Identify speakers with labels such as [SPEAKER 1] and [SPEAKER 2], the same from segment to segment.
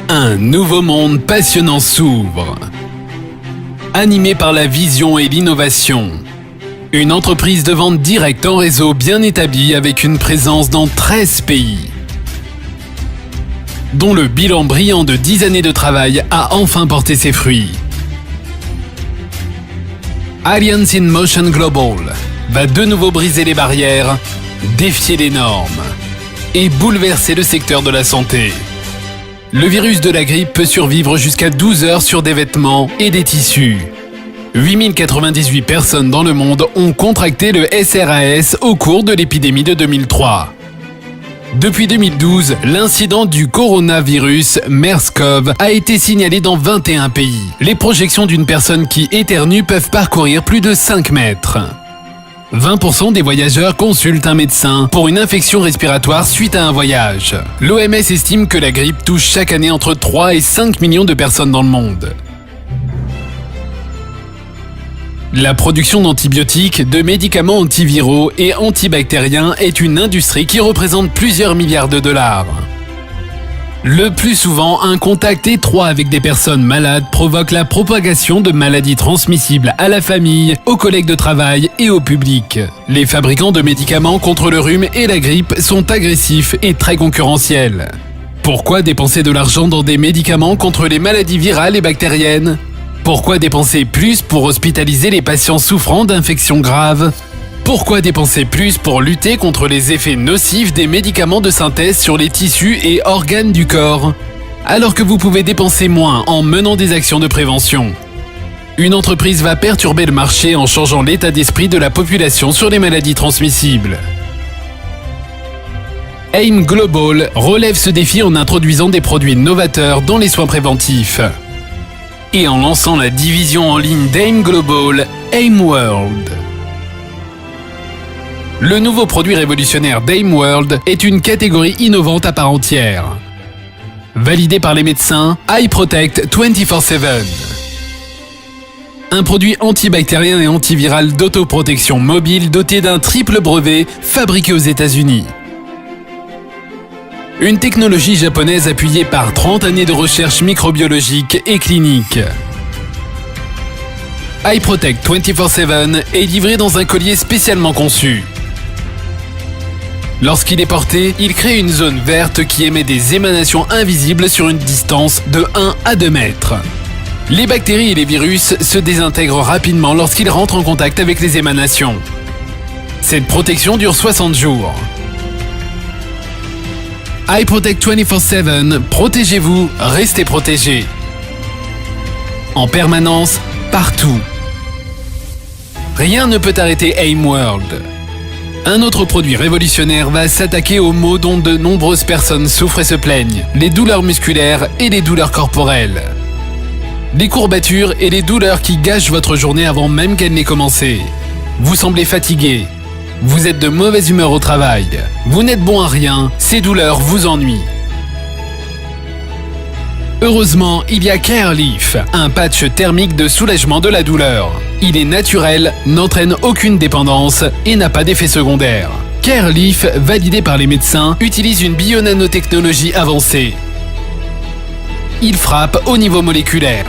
[SPEAKER 1] Un nouveau monde passionnant s'ouvre. Animé par la vision et l'innovation. Une entreprise de vente directe en réseau bien établie avec une présence dans 13 pays. Dont le bilan brillant de 10 années de travail a enfin porté ses fruits. Alliance in Motion Global va de nouveau briser les barrières, défier les normes et bouleverser le secteur de la santé. Le virus de la grippe peut survivre jusqu'à 12 heures sur des vêtements et des tissus. 8098 personnes dans le monde ont contracté le SRAS au cours de l'épidémie de 2003. Depuis 2012, l'incident du coronavirus MERS-CoV a été signalé dans 21 pays. Les projections d'une personne qui éternue peuvent parcourir plus de 5 mètres. 20% des voyageurs consultent un médecin pour une infection respiratoire suite à un voyage. L'OMS estime que la grippe touche chaque année entre 3 et 5 millions de personnes dans le monde. La production d'antibiotiques, de médicaments antiviraux et antibactériens est une industrie qui représente plusieurs milliards de dollars. Le plus souvent, un contact étroit avec des personnes malades provoque la propagation de maladies transmissibles à la famille, aux collègues de travail et au public. Les fabricants de médicaments contre le rhume et la grippe sont agressifs et très concurrentiels. Pourquoi dépenser de l'argent dans des médicaments contre les maladies virales et bactériennes ? Pourquoi dépenser plus pour hospitaliser les patients souffrant d'infections graves ? Pourquoi dépenser plus pour lutter contre les effets nocifs des médicaments de synthèse sur les tissus et organes du corps, alors que vous pouvez dépenser moins en menant des actions de prévention ? Une entreprise va perturber le marché en changeant l'état d'esprit de la population sur les maladies transmissibles. AIM Global relève ce défi en introduisant des produits novateurs dans les soins préventifs. Et en lançant la division en ligne d'AIM Global, AIM World. Le nouveau produit révolutionnaire d'AIM World est une catégorie innovante à part entière. Validé par les médecins, iProtect 24/7. Un produit antibactérien et antiviral d'autoprotection mobile doté d'un triple brevet fabriqué aux États-Unis. Une technologie japonaise appuyée par 30 années de recherche microbiologique et clinique. iProtect 24/7 est livré dans un collier spécialement conçu. Lorsqu'il est porté, il crée une zone verte qui émet des émanations invisibles sur une distance de 1 à 2 mètres. Les bactéries et les virus se désintègrent rapidement lorsqu'ils rentrent en contact avec les émanations. Cette protection dure 60 jours. iProtect 24/7, protégez-vous, restez protégés. En permanence, partout. Rien ne peut arrêter AIM World. Un autre produit révolutionnaire va s'attaquer aux maux dont de nombreuses personnes souffrent et se plaignent, les douleurs musculaires et les douleurs corporelles. Les courbatures et les douleurs qui gâchent votre journée avant même qu'elle n'ait commencé. Vous semblez fatigué. Vous êtes de mauvaise humeur au travail. Vous n'êtes bon à rien. Ces douleurs vous ennuient. Heureusement, il y a CareLeaf, un patch thermique de soulagement de la douleur. Il est naturel, n'entraîne aucune dépendance et n'a pas d'effet secondaire. CareLeaf, validé par les médecins, utilise une bionanotechnologie avancée. Il frappe au niveau moléculaire.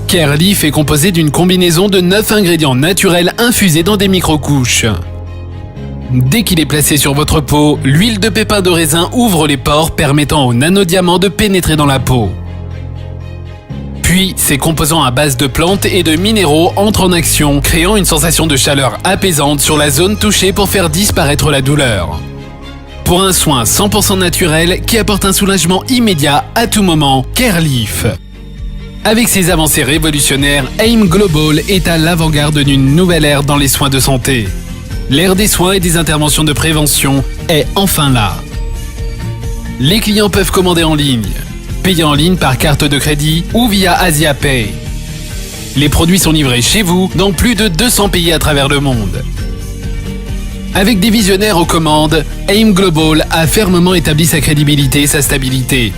[SPEAKER 1] CareLeaf est composé d'une combinaison de 9 ingrédients naturels infusés dans des microcouches. Dès qu'il est placé sur votre peau, l'huile de pépins de raisin ouvre les pores permettant aux nanodiamants de pénétrer dans la peau. Puis, ces composants à base de plantes et de minéraux entrent en action, créant une sensation de chaleur apaisante sur la zone touchée pour faire disparaître la douleur. Pour un soin 100% naturel qui apporte un soulagement immédiat à tout moment, CareLeaf. Avec ses avancées révolutionnaires, AIM Global est à l'avant-garde d'une nouvelle ère dans les soins de santé. L'ère des soins et des interventions de prévention est enfin là. Les clients peuvent commander en ligne, payer en ligne par carte de crédit ou via AsiaPay. Les produits sont livrés chez vous dans plus de 200 pays à travers le monde. Avec des visionnaires aux commandes, AIM Global a fermement établi sa crédibilité et sa stabilité.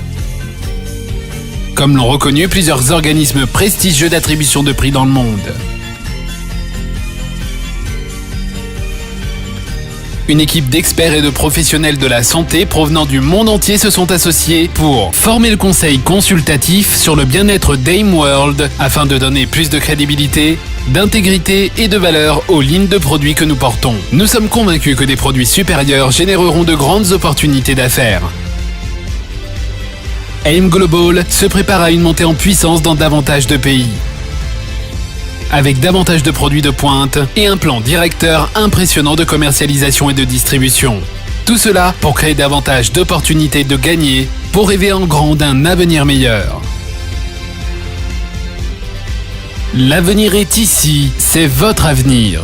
[SPEAKER 1] Comme l'ont reconnu plusieurs organismes prestigieux d'attribution de prix dans le monde. Une équipe d'experts et de professionnels de la santé provenant du monde entier se sont associés pour former le conseil consultatif sur le bien-être d'AIM World afin de donner plus de crédibilité, d'intégrité et de valeur aux lignes de produits que nous portons. Nous sommes convaincus que des produits supérieurs généreront de grandes opportunités d'affaires. AIM Global se prépare à une montée en puissance dans davantage de pays, avec davantage de produits de pointe et un plan directeur impressionnant de commercialisation et de distribution. Tout cela pour créer davantage d'opportunités de gagner pour rêver en grand d'un avenir meilleur. L'avenir est ici, c'est votre avenir.